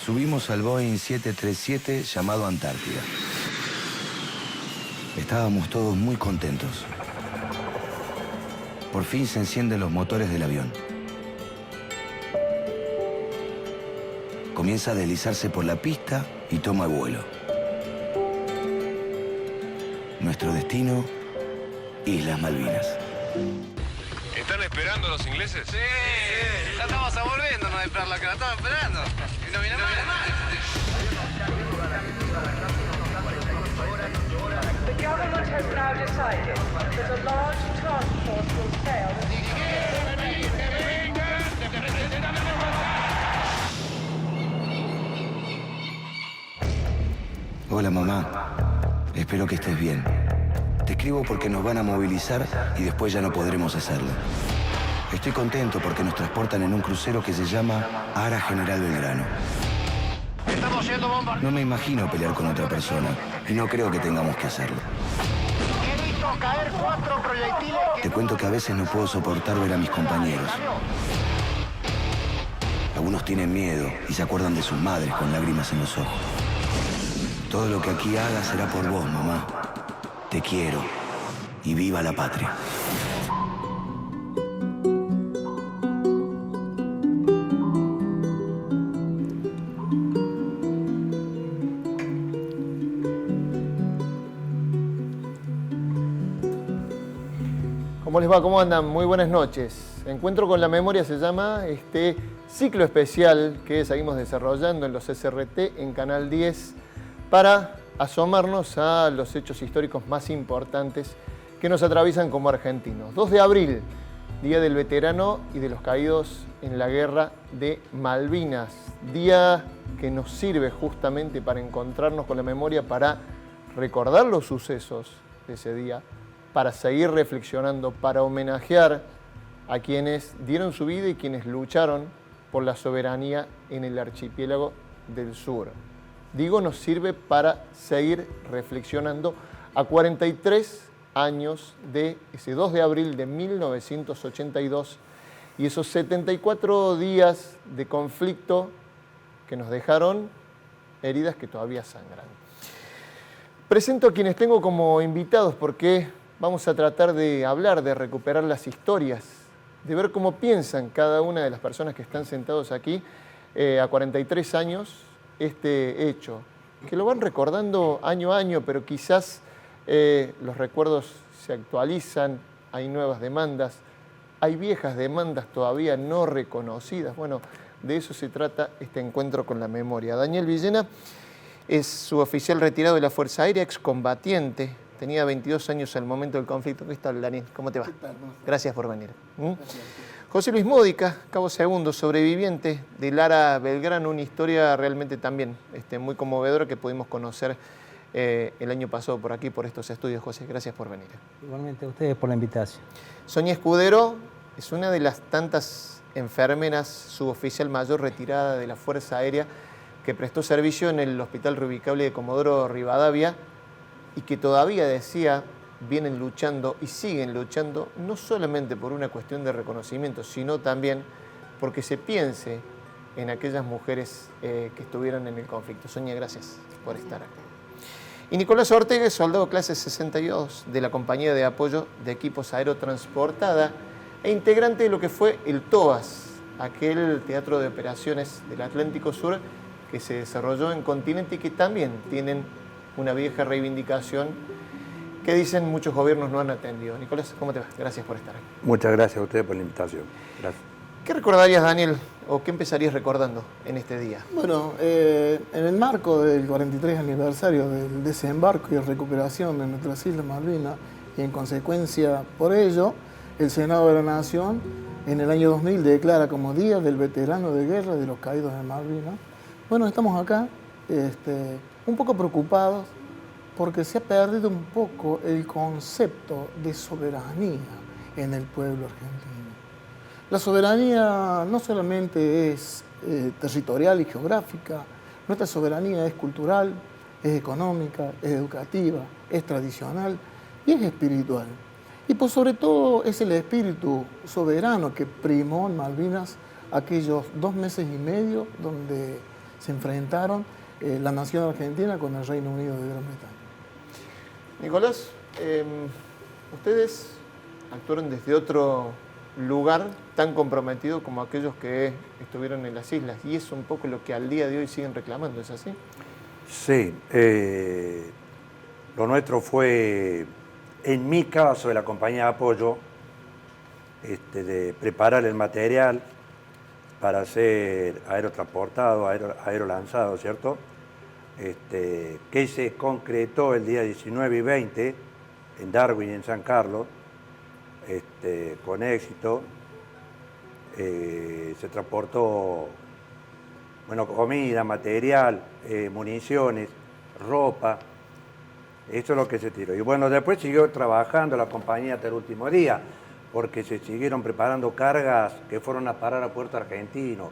Subimos al Boeing 737 llamado Antártida. Estábamos todos muy contentos. Por fin se encienden los motores del avión. Comienza a deslizarse por la pista y toma vuelo. Nuestro destino, Islas Malvinas. ¿Están esperando los ingleses? Sí, ya estamos volviéndonos de Perla, que la estamos esperando. Y no viene mal. The government has now decided that a large task force will sail. Hola, mamá. Espero que estés bien. Te escribo porque nos van a movilizar y después ya no podremos hacerlo. Estoy contento porque nos transportan en un crucero que se llama Ara General Belgrano. Estamos siendo bombardeados. No me imagino pelear con otra persona y no creo que tengamos que hacerlo. He visto caer 4 proyectiles. Te cuento que a veces no puedo soportar ver a mis compañeros. Algunos tienen miedo y se acuerdan de sus madres con lágrimas en los ojos. Todo lo que aquí haga será por vos, mamá. Te quiero y viva la patria. ¿Cómo les va? ¿Cómo andan? Muy buenas noches. Encuentro con la memoria se llama este ciclo especial que seguimos desarrollando en los SRT en Canal 10 para asomarnos a los hechos históricos más importantes que nos atraviesan como argentinos. 2 de abril, Día del Veterano y de los Caídos en la Guerra de Malvinas. Día que nos sirve justamente para encontrarnos con la memoria, para recordar los sucesos de ese día, para seguir reflexionando, para homenajear a quienes dieron su vida y quienes lucharon por la soberanía en el archipiélago del sur. Digo, nos sirve para seguir reflexionando a 43 años de ese 2 de abril de 1982 y esos 74 días de conflicto que nos dejaron heridas que todavía sangran. Presento a quienes tengo como invitados porque vamos a tratar de hablar, de recuperar las historias, de ver cómo piensan cada una de las personas que están sentados aquí a 43 años este hecho, que lo van recordando año a año, pero quizás los recuerdos se actualizan, hay nuevas demandas, hay viejas demandas todavía no reconocidas. Bueno, de eso se trata este encuentro con la memoria. Daniel Villena es suboficial retirado de la Fuerza Aérea, excombatiente, tenía 22 años al momento del conflicto. ¿Qué tal, Daniel? ¿Cómo te va? Gracias por venir. Gracias. José Luis Módica, cabo segundo, sobreviviente de Lara Belgrano, una historia realmente también muy conmovedora que pudimos conocer el año pasado por aquí, por estos estudios. José, gracias por venir. Igualmente a ustedes por la invitación. Sonia Escudero es una de las tantas enfermeras suboficial mayor retirada de la Fuerza Aérea que prestó servicio en el Hospital Reubicable de Comodoro Rivadavia y que todavía, decía, vienen luchando y siguen luchando, no solamente por una cuestión de reconocimiento, sino también porque se piense en aquellas mujeres que estuvieron en el conflicto. Sonia, gracias por estar aquí. Y Nicolás Ortega, soldado clase 62 de la Compañía de Apoyo de Equipos Aerotransportada e integrante de lo que fue el TOAS, aquel teatro de operaciones del Atlántico Sur que se desarrolló en continente y que también tienen una vieja reivindicación que dicen muchos gobiernos no han atendido. Nicolás, ¿cómo te va? Gracias por estar aquí. Muchas gracias a ustedes por la invitación. Gracias. ¿Qué recordarías, Daniel, o qué empezarías recordando en este día? Bueno, en el marco del 43 aniversario del desembarco y recuperación de nuestras Islas Malvinas, y en consecuencia por ello, el Senado de la Nación en el año 2000 declara como Día del Veterano de Guerra de los Caídos en Malvinas. Bueno, estamos acá un poco preocupados porque se ha perdido un poco el concepto de soberanía en el pueblo argentino. La soberanía no solamente es territorial y geográfica, nuestra soberanía es cultural, es económica, es educativa, es tradicional y es espiritual. Y por sobre todo es el espíritu soberano que primó en Malvinas aquellos 2 meses y medio donde se enfrentaron la nación argentina con el Reino Unido de Gran Bretaña. Nicolás, ustedes actuaron desde otro lugar tan comprometido como aquellos que estuvieron en las islas, y es un poco lo que al día de hoy siguen reclamando, ¿es así? Sí, lo nuestro fue, en mi caso, de la compañía de apoyo, de preparar el material para ser aerotransportado, aerolanzado, ¿cierto? Que se concretó el día 19 y 20 en Darwin y en San Carlos, con éxito. Se transportó, bueno, comida, material, municiones, ropa. Eso es lo que se tiró. Y bueno, después siguió trabajando la compañía hasta el último día, porque se siguieron preparando cargas que fueron a parar a Puerto Argentino.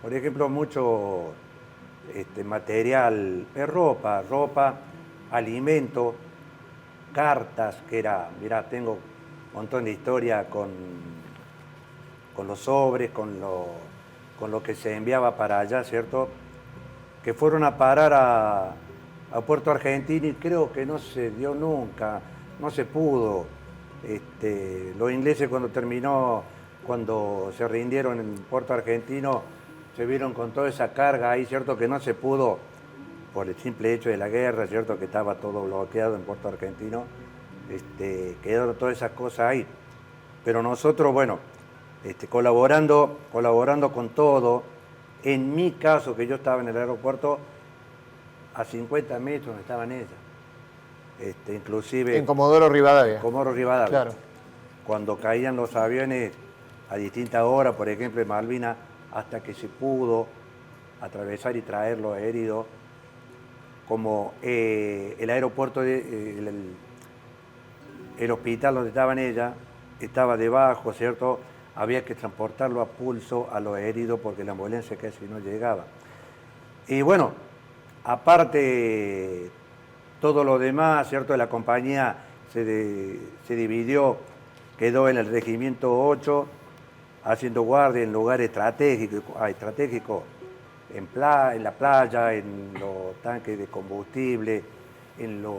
Por ejemplo, mucho material, ropa, alimento, cartas, que era, mirá, tengo un montón de historia con los sobres, con lo que se enviaba para allá, ¿cierto? Que fueron a parar a Puerto Argentino y creo que no se dio nunca, no se pudo. Los ingleses cuando se rindieron en Puerto Argentino, se vieron con toda esa carga ahí, ¿cierto? Que no se pudo por el simple hecho de la guerra, ¿cierto? Que estaba todo bloqueado en Puerto Argentino, quedaron todas esas cosas ahí. Pero nosotros, bueno, colaborando con todo, en mi caso, que yo estaba en el aeropuerto, a 50 metros donde estaban ellas. Inclusive... En Comodoro Rivadavia. Comodoro Rivadavia. Claro. Cuando caían los aviones a distintas horas, por ejemplo en Malvinas, hasta que se pudo atravesar y traer los heridos, como el aeropuerto, el hospital donde estaban ellas, estaba debajo, ¿cierto? Había que transportarlo a pulso a los heridos porque la ambulancia casi no llegaba. Y bueno, aparte, todo lo demás, ¿cierto? La compañía se dividió, quedó en el Regimiento 8, haciendo guardia en lugares estratégicos, en la playa, en los tanques de combustible, en lo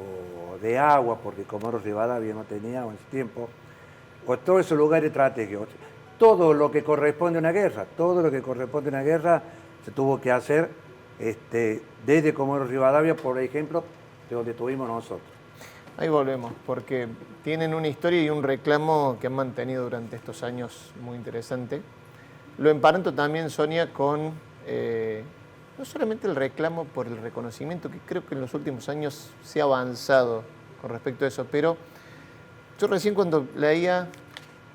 de agua, porque Comodoro Rivadavia no tenía en ese tiempo, pues todos esos lugares estratégicos. Todo lo que corresponde a una guerra, se tuvo que hacer desde Comodoro Rivadavia, por ejemplo, de donde estuvimos nosotros. Ahí volvemos, porque tienen una historia y un reclamo que han mantenido durante estos años muy interesante. Lo emparento también, Sonia, con no solamente el reclamo por el reconocimiento, que creo que en los últimos años se ha avanzado con respecto a eso, pero yo recién cuando leía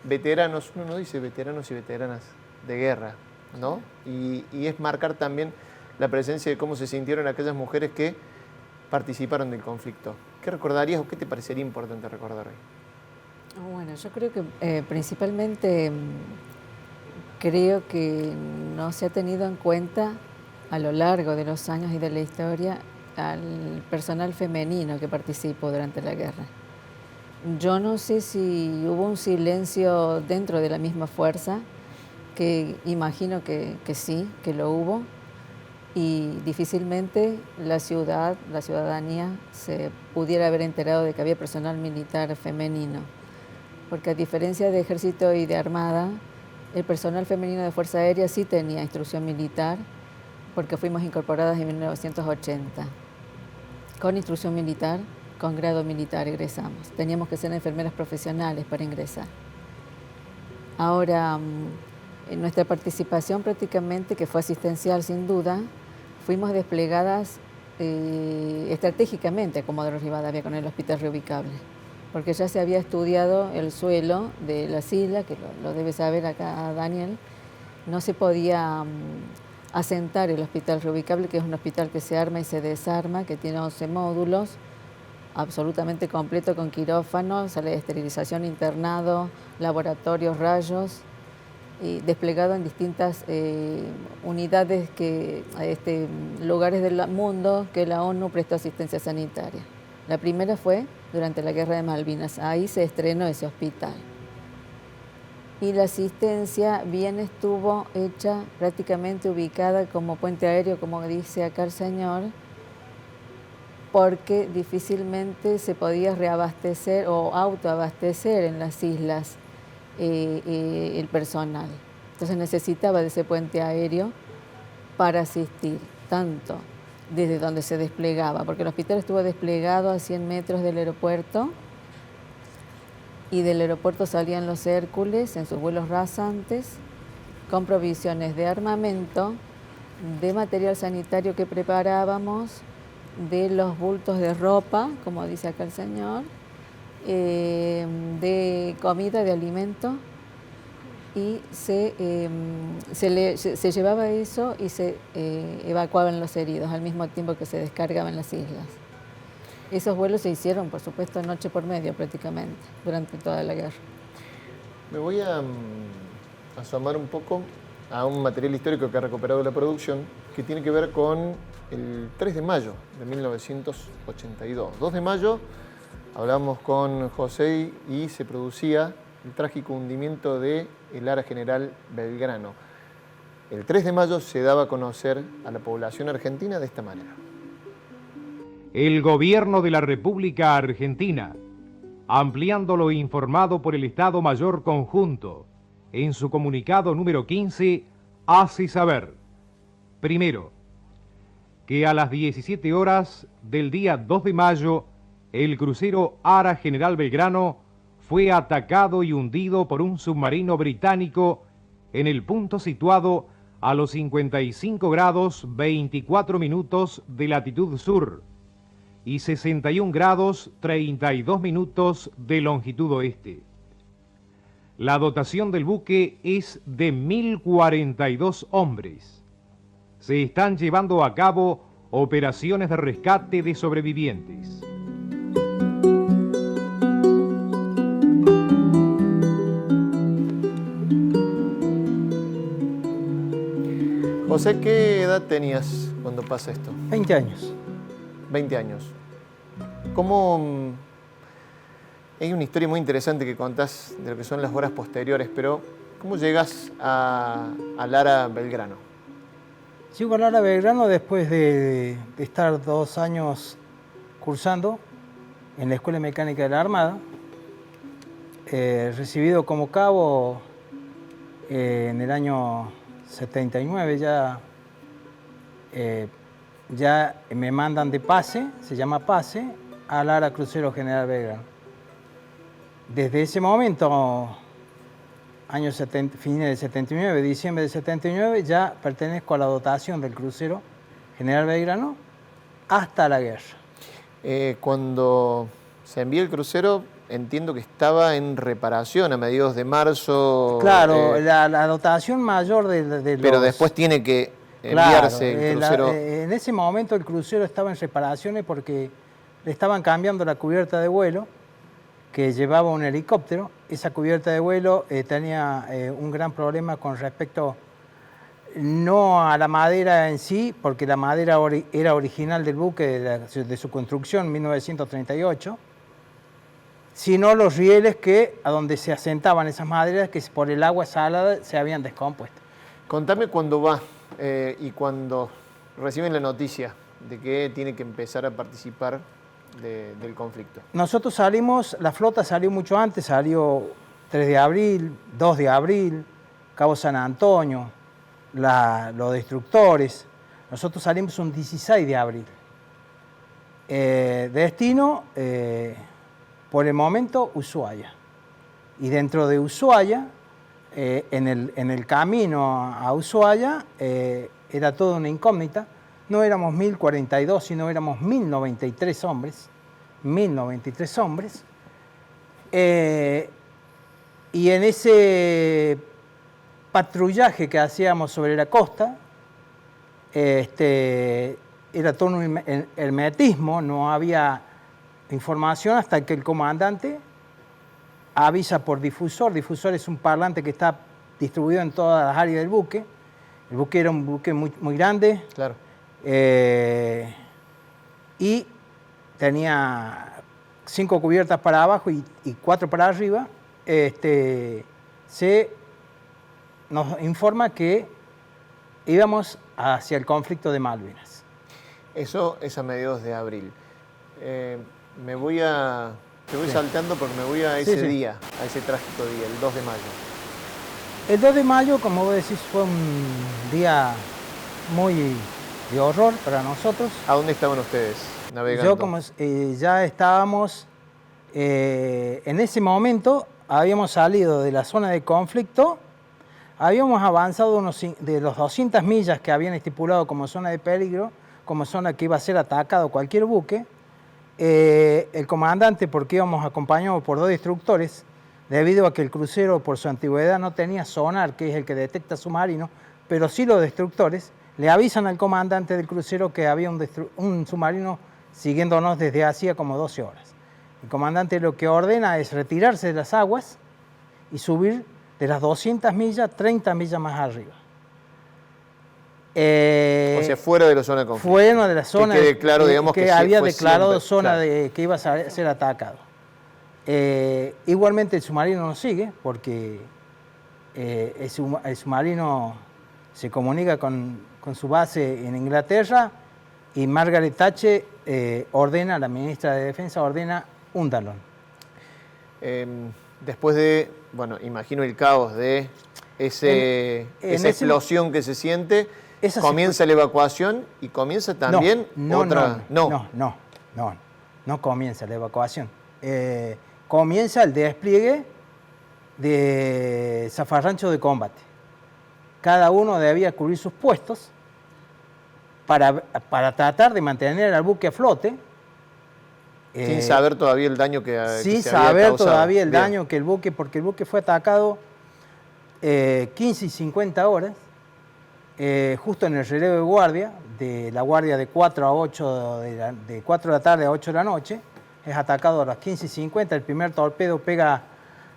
veteranos, uno no dice veteranos y veteranas de guerra, ¿no? Y es marcar también la presencia de cómo se sintieron aquellas mujeres que participaron del conflicto. ¿Qué recordarías o qué te parecería importante recordar hoy? Bueno, yo creo que principalmente creo que no se ha tenido en cuenta a lo largo de los años y de la historia al personal femenino que participó durante la guerra. Yo no sé si hubo un silencio dentro de la misma fuerza, que imagino que sí, que lo hubo, y difícilmente la ciudadanía se pudiera haber enterado de que había personal militar femenino, porque a diferencia de ejército y de armada, el personal femenino de Fuerza Aérea sí tenía instrucción militar, porque fuimos incorporadas en 1980. Con instrucción militar, con grado militar egresamos. Teníamos que ser enfermeras profesionales para ingresar. Ahora, en nuestra participación prácticamente, que fue asistencial sin duda, fuimos desplegadas estratégicamente a Comodoro Rivadavia con el hospital reubicable, porque ya se había estudiado el suelo de las islas, que lo debe saber acá Daniel. No se podía asentar el hospital reubicable, que es un hospital que se arma y se desarma, que tiene 11 módulos, absolutamente completo con quirófano, sala de esterilización, internado, laboratorios, rayos, y desplegado en distintas unidades, lugares del mundo que la ONU prestó asistencia sanitaria. La primera fue durante la Guerra de Malvinas, ahí se estrenó ese hospital. y la asistencia bien estuvo hecha, prácticamente ubicada como puente aéreo, como dice acá el señor, porque difícilmente se podía reabastecer o autoabastecer en las islas el personal. Entonces necesitaba de ese puente aéreo para asistir, tanto desde donde se desplegaba, porque el hospital estuvo desplegado a 100 metros del aeropuerto, y del aeropuerto salían los Hércules en sus vuelos rasantes con provisiones de armamento, de material sanitario que preparábamos, de los bultos de ropa, como dice acá el señor, de comida, de alimento, y se llevaba eso y se evacuaban los heridos al mismo tiempo que se descargaban las islas. Esos vuelos se hicieron, por supuesto, noche por medio prácticamente, durante toda la guerra. Me voy a asomar un poco a un material histórico que ha recuperado la producción, que tiene que ver con el 3 de mayo de 1982. 2 de mayo hablamos con José y se producía el trágico hundimiento del Ara General Belgrano. El 3 de mayo se daba a conocer a la población argentina de esta manera. El gobierno de la República Argentina, ampliando lo informado por el Estado Mayor Conjunto, en su comunicado número 15, hace saber, primero, que a las 17 horas del día 2 de mayo, el crucero Ara General Belgrano fue atacado y hundido por un submarino británico en el punto situado a los 55 grados 24 minutos de latitud sur y 61 grados 32 minutos de longitud oeste. La dotación del buque es de 1.042 hombres. Se están llevando a cabo operaciones de rescate de sobrevivientes. José, ¿qué edad tenías cuando pasa esto? 20 años. 20 años. ¿Cómo...? Hay una historia muy interesante que contás de lo que son las horas posteriores, pero ¿cómo llegas al Ara Belgrano? Llego al Ara Belgrano después de estar 2 años cursando en la Escuela Mecánica de la Armada, recibido como cabo en el año 79, ya me mandan de pase, se llama pase, al Ara Crucero General Belgrano. Desde ese momento, fines del 79, diciembre del 79, ya pertenezco a la dotación del crucero General Belgrano hasta la guerra. Cuando se envía el crucero, entiendo que estaba en reparación a mediados de marzo. Claro, la dotación mayor de los... Pero después tiene que enviarse el crucero. En ese momento el crucero estaba en reparaciones porque le estaban cambiando la cubierta de vuelo que llevaba un helicóptero. Esa cubierta de vuelo tenía un gran problema con respecto no a la madera en sí, porque la madera era original del buque, de su construcción, 1938, sino los rieles a donde se asentaban esas maderas que por el agua salada se habían descompuesto. Contame cuándo va y cuando reciben la noticia de que tiene que empezar a participar del conflicto. Nosotros salimos, la flota salió mucho antes, salió 3 de abril, 2 de abril, Cabo San Antonio, los destructores. Nosotros salimos un 16 de abril. Destino, por el momento, Ushuaia. Y dentro de Ushuaia, en el camino a Ushuaia, era toda una incógnita. No éramos 1.042, sino éramos 1.093 hombres. 1.093 hombres. Y en ese patrullaje que hacíamos sobre la costa, era todo un hermetismo, no había información hasta que el comandante avisa por difusor. Difusor es un parlante que está distribuido en todas las áreas del buque. El buque era un buque muy, muy grande. Claro. Y tenía 5 cubiertas para abajo y 4 para arriba. nos informa que íbamos hacia el conflicto de Malvinas. Eso es a mediados de abril. Te voy saltando porque me voy a ese día, a ese trágico día, el 2 de mayo. El 2 de mayo, como vos decís, fue un día muy de horror para nosotros. ¿A dónde estaban ustedes navegando? Ya estábamos, en ese momento habíamos salido de la zona de conflicto, habíamos avanzado de los 200 millas que habían estipulado como zona de peligro, como zona que iba a ser atacado cualquier buque. El comandante, porque íbamos acompañados por 2 destructores, debido a que el crucero por su antigüedad no tenía sonar, que es el que detecta submarinos, pero sí los destructores, le avisan al comandante del crucero que había un submarino siguiéndonos desde hacía como 12 horas. El comandante lo que ordena es retirarse de las aguas y subir de las 200 millas, 30 millas más arriba. O sea, fuera de la zona de conflicto. Fuera de la zona que quede claro, digamos, que había fue declarado siempre, zona claro, de que iba a ser atacado. Igualmente el submarino nos sigue porque el submarino se comunica con su base en Inglaterra y Margaret Thatcher ordena, la ministra de Defensa ordena un talón. Después de, bueno, imagino el caos de esa explosión que se siente, comienza la evacuación y comienza también otra... No comienza la evacuación. Comienza el despliegue de zafarranchos de combate. Cada uno debía cubrir sus puestos para tratar de mantener al buque a flote. Sin saber todavía el daño que se había causado. Sin saber todavía el daño que el buque, porque el buque fue atacado 15 y 50 horas, justo en el relevo de guardia, de la guardia de 4 a 8, de 4 de la tarde a 8 de la noche, es atacado a las 15 y 50, el primer torpedo pega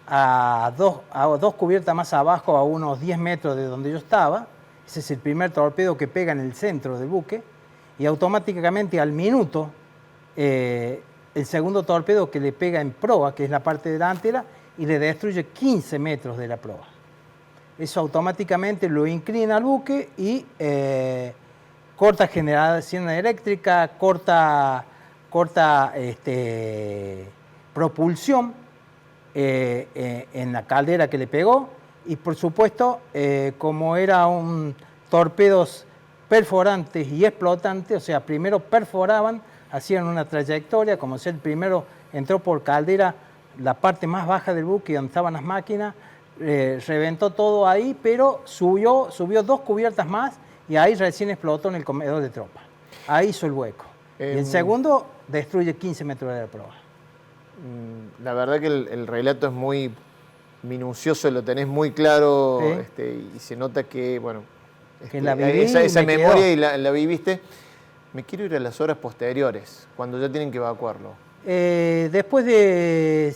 a dos cubiertas más abajo, a unos 10 metros de donde yo estaba. Ese es el primer torpedo que pega en el centro del buque, y automáticamente al minuto el segundo torpedo que le pega en proa, que es la parte delantera, y le destruye 15 metros de la proa. Eso automáticamente lo inclina al buque y corta generación eléctrica, corta propulsión en la caldera que le pegó, y por supuesto, como era un torpedos perforantes y explotantes, o sea, primero perforaban, hacían una trayectoria, como si el primero entró por caldera, la parte más baja del buque donde estaban las máquinas, reventó todo ahí, pero subió 2 cubiertas más y ahí recién explotó en el comedor de tropa. Ahí hizo el hueco. Y el segundo destruye 15 metros de la proa. La verdad que el relato es muy minucioso, lo tenés muy claro, y se nota que, bueno, que la viví, esa memoria y la viviste. Me quiero ir a las horas posteriores, cuando ya tienen que evacuarlo. Después de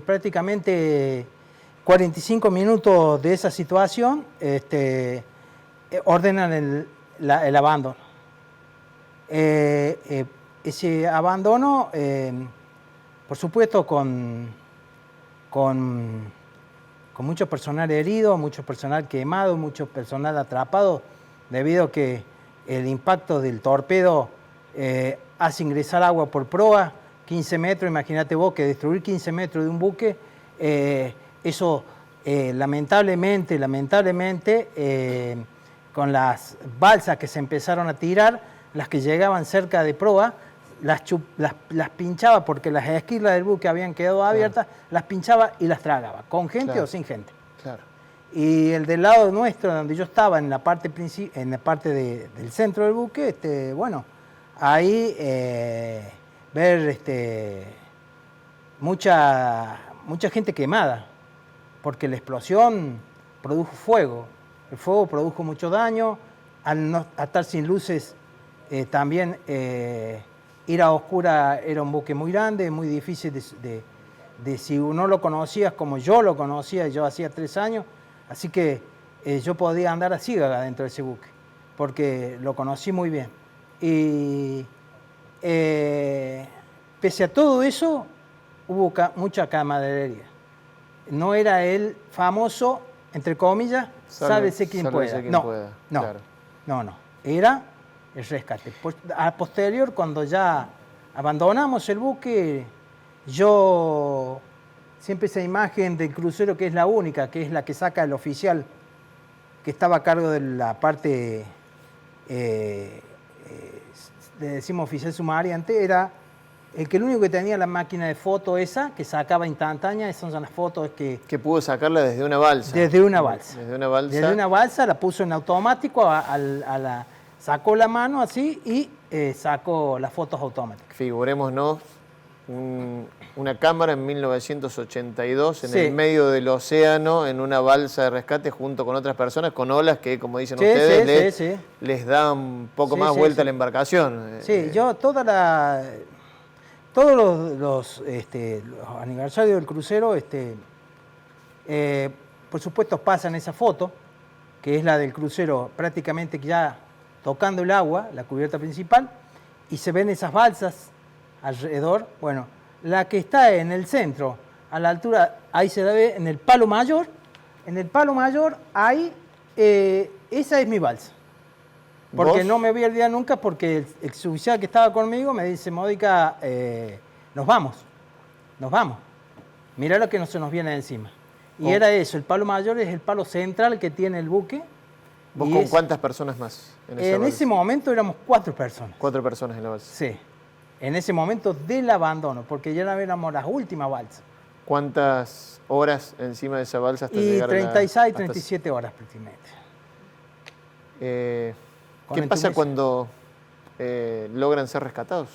prácticamente 45 minutos de esa situación, ordenan el abandono. Ese abandono, por supuesto, con mucho personal herido, mucho personal quemado, mucho personal atrapado, debido a que el impacto del torpedo hace ingresar agua por proa, 15 metros, imagínate vos que destruir 15 metros de un buque, eso lamentablemente, con las balsas que se empezaron a tirar, las que llegaban cerca de proa, las pinchaba porque las esquirlas del buque habían quedado abiertas, las pinchaba y las tragaba, con gente o sin gente. Claro. Y el del lado nuestro, donde yo estaba, en la parte del centro del buque, bueno, ahí ver mucha gente quemada, porque la explosión produjo fuego. El fuego produjo mucho daño. Al no estar sin luces, también ir a oscura era un buque muy grande, muy difícil de si uno lo conocías como yo lo conocía, yo hacía 3 años, así que yo podía andar a ciega dentro de ese buque, porque lo conocí muy bien. Y pese a todo eso, hubo mucha camaradería. no era el famoso, entre comillas, sálvese quien pueda. No, Claro. no. Era el rescate. A posterior, cuando ya abandonamos el buque, yo siempre esa imagen del crucero que es la única, que es la que saca el oficial que estaba a cargo de la parte, le decimos oficial sumariante, era el único que tenía la máquina de foto esa, que sacaba instantánea. Esas son las fotos que pudo sacarla desde una balsa. Desde una balsa. Desde una balsa. Desde una balsa, la puso en automático, sacó la mano así y sacó las fotos automáticas. Figurémonos una cámara en 1982 en el medio del océano, en una balsa de rescate junto con otras personas, con olas que, como dicen ustedes, les dan un poco más vuelta a la embarcación. Sí, yo todos los aniversarios del crucero, por supuesto pasan esa foto, que es la del crucero prácticamente ya tocando el agua, la cubierta principal, y se ven esas balsas alrededor. Bueno, la que está en el centro, a la altura, ahí se la ve en el palo mayor. En el palo mayor, ahí, esa es mi balsa. Porque ¿Vos? no me voy a olvidar nunca, porque el suboficial que estaba conmigo me dice, Módica, nos vamos. Mirá lo que no se nos viene encima. Y era eso, el palo mayor es el palo central que tiene el buque. ¿Vos con cuántas personas más? En ese momento éramos 4 personas. 4 personas en la balsa. Sí. En ese momento del abandono, porque ya éramos las últimas balsas. ¿Cuántas horas encima de esa balsa hasta Y llegar 36, 37 horas prácticamente. ¿Qué pasa cuando logran ser rescatados?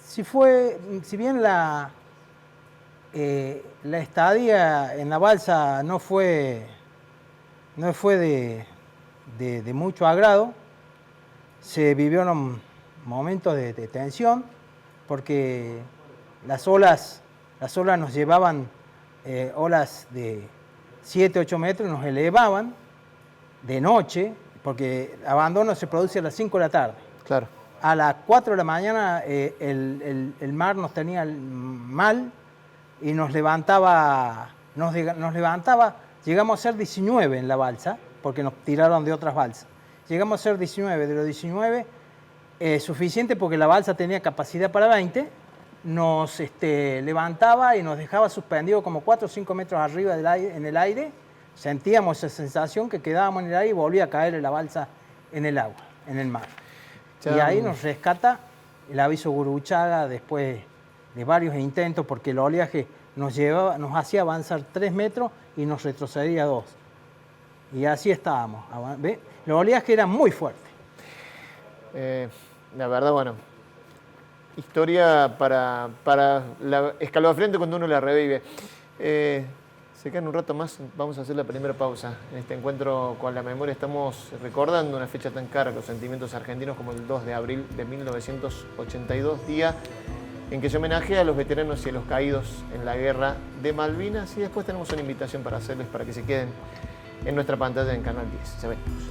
Si bien la estadía en la balsa no fue de mucho agrado, se vivieron momentos de tensión, porque las olas nos llevaban, olas de 7, 8 metros, nos elevaban de noche, porque el abandono se produce a las 5 de la tarde. Claro. A las 4 de la mañana el mar nos tenía mal y nos levantaba, llegamos a ser 19 en la balsa, porque nos tiraron de otras balsas. Llegamos a ser 19, de los 19, suficiente porque la balsa tenía capacidad para 20, nos levantaba y nos dejaba suspendido como 4 o 5 metros arriba en el aire. Sentíamos esa sensación que quedábamos en el aire y volvía a caer la balsa en el agua, en el mar. Y ahí nos rescata el aviso Guruchaga después de varios intentos, porque el oleaje nos hacía avanzar 3 metros y nos retrocedía 2. Y así estábamos. ¿Ve? El oleaje era muy fuerte. La verdad, bueno, historia para la escalofriante cuando uno la revive. Se quedan un rato más, vamos a hacer la primera pausa. En este encuentro con la memoria estamos recordando una fecha tan cara, los sentimientos argentinos, como el 2 de abril de 1982, día en que se homenajea a los veteranos y a los caídos en la guerra de Malvinas. Y después tenemos una invitación para hacerles para que se queden en nuestra pantalla en Canal 10. Ya venimos.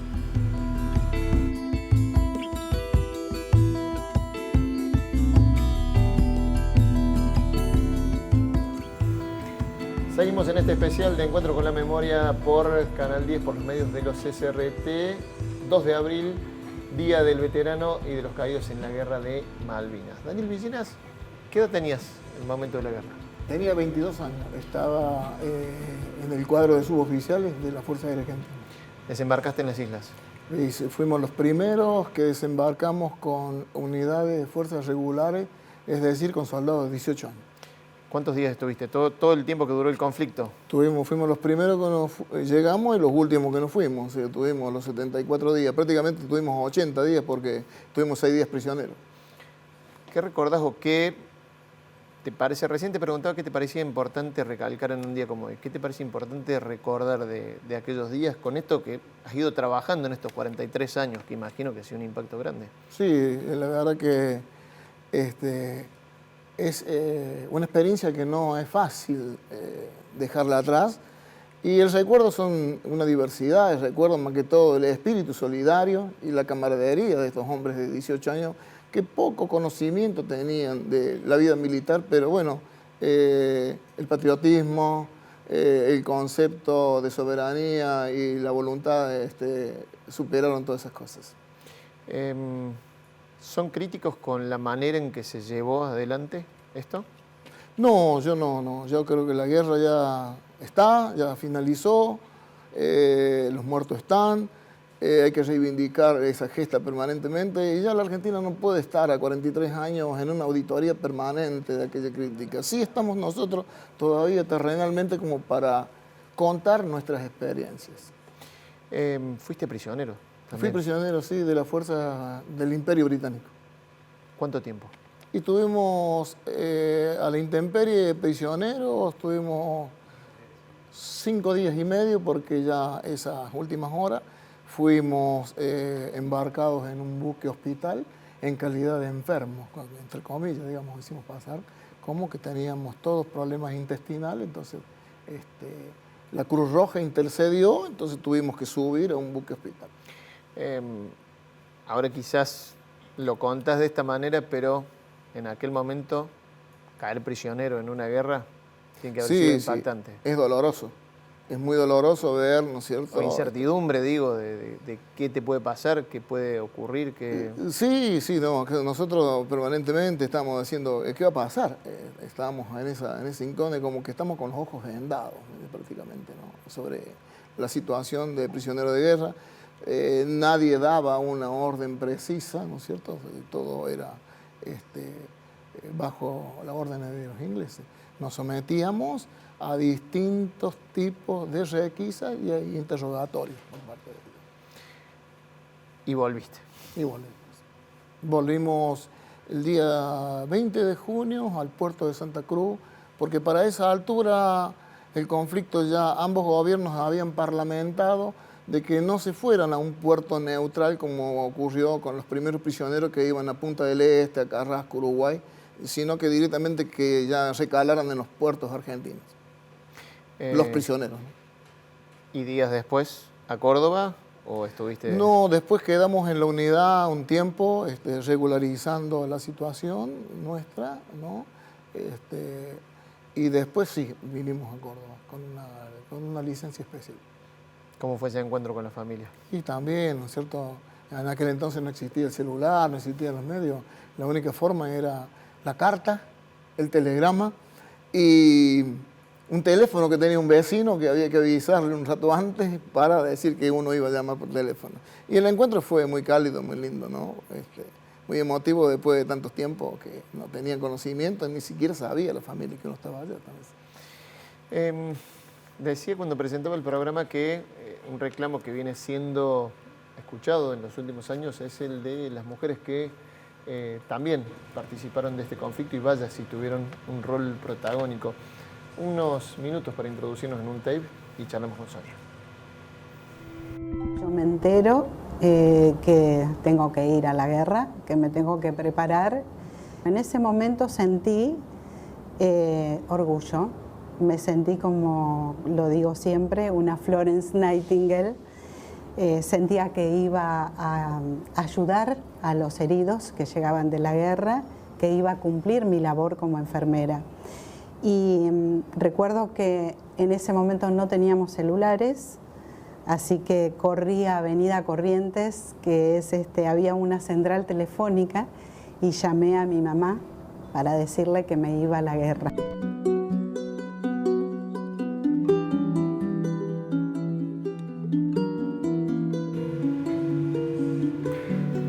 Seguimos en este especial de Encuentro con la Memoria por Canal 10, por los medios de los SRT. 2 de abril, Día del Veterano y de los Caídos en la Guerra de Malvinas. Daniel Villenas, ¿qué edad tenías en el momento de la guerra? Tenía 22 años. Estaba en el cuadro de suboficiales de la Fuerza Aérea Argentina. ¿Desembarcaste en las islas? Y fuimos los primeros que desembarcamos con unidades de fuerzas regulares, es decir, con soldados de 18 años. ¿Cuántos días estuviste? ¿Todo el tiempo que duró el conflicto? Fuimos los primeros que llegamos y los últimos que nos fuimos. O sea, tuvimos los 74 días. Prácticamente tuvimos 80 días porque tuvimos 6 días prisioneros. ¿Qué recordás o qué te parece? Recién te preguntaba qué te parecía importante recalcar en un día como hoy. ¿Qué te parece importante recordar de aquellos días con esto que has ido trabajando en estos 43 años, que imagino que ha sido un impacto grande? Sí, la verdad que es una experiencia que no es fácil dejarla atrás, y el recuerdo son una diversidad, el recuerdo más que todo el espíritu solidario y la camaradería de estos hombres de 18 años que poco conocimiento tenían de la vida militar, pero bueno, el patriotismo, el concepto de soberanía y la voluntad superaron todas esas cosas. ¿Son críticos con la manera en que se llevó adelante esto? No, yo no. Yo creo que la guerra ya finalizó, los muertos están, hay que reivindicar esa gesta permanentemente y ya la Argentina no puede estar a 43 años en una auditoría permanente de aquella crítica. Sí estamos nosotros todavía terrenalmente como para contar nuestras experiencias. ¿Fuiste prisionero también? Fui prisionero, sí, de la fuerza del Imperio Británico. ¿Cuánto tiempo? Y tuvimos a la intemperie prisioneros, tuvimos 5 días y medio porque ya esas últimas horas fuimos embarcados en un buque hospital en calidad de enfermos, entre comillas, digamos, hicimos pasar como que teníamos todos problemas intestinales, entonces la Cruz Roja intercedió, entonces tuvimos que subir a un buque hospital. Ahora quizás lo contás de esta manera, pero en aquel momento caer prisionero en una guerra tiene que haber sido impactante. Sí, es doloroso. Es muy doloroso ver, ¿no es cierto? O incertidumbre, digo, de qué te puede pasar, qué puede ocurrir. Sí, no, nosotros permanentemente estamos diciendo, ¿qué va a pasar? Estábamos en ese incógnito, como que estamos con los ojos vendados, prácticamente, ¿no? Sobre la situación de prisionero de guerra. Nadie daba una orden precisa, ¿no es cierto? Todo era bajo la orden de los ingleses. Nos sometíamos a distintos tipos de requisas y interrogatorios por parte de ellos. ¿Y volviste? Y volvimos. Volvimos el día 20 de junio al puerto de Santa Cruz, porque para esa altura el conflicto ya ambos gobiernos habían parlamentado de que no se fueran a un puerto neutral como ocurrió con los primeros prisioneros que iban a Punta del Este, a Carrasco, Uruguay, sino que directamente que ya recalaran en los puertos argentinos. Los prisioneros, ¿no? ¿Y días después a Córdoba o estuviste...? No, después quedamos en la unidad un tiempo regularizando la situación nuestra, ¿no? Y después sí, vinimos a Córdoba con una licencia especial. ¿Cómo fue ese encuentro con la familia? Y también, ¿no es cierto? En aquel entonces no existía el celular, no existían los medios. La única forma era la carta, el telegrama y un teléfono que tenía un vecino que había que avisarle un rato antes para decir que uno iba a llamar por teléfono. Y el encuentro fue muy cálido, muy lindo, ¿no? Muy emotivo después de tantos tiempos que no tenía conocimiento, ni siquiera sabía la familia que uno estaba allá. Decía cuando presentaba el programa que un reclamo que viene siendo escuchado en los últimos años es el de las mujeres que también participaron de este conflicto y vaya si tuvieron un rol protagónico. Unos minutos para introducirnos en un tape y charlamos con Sonia. Yo me entero que tengo que ir a la guerra, que me tengo que preparar. En ese momento sentí orgullo. Me sentí, como lo digo siempre, una Florence Nightingale. Sentía que iba a ayudar a los heridos que llegaban de la guerra, que iba a cumplir mi labor como enfermera. Y recuerdo que en ese momento no teníamos celulares, así que corrí a Avenida Corrientes, que es había una central telefónica, y llamé a mi mamá para decirle que me iba a la guerra.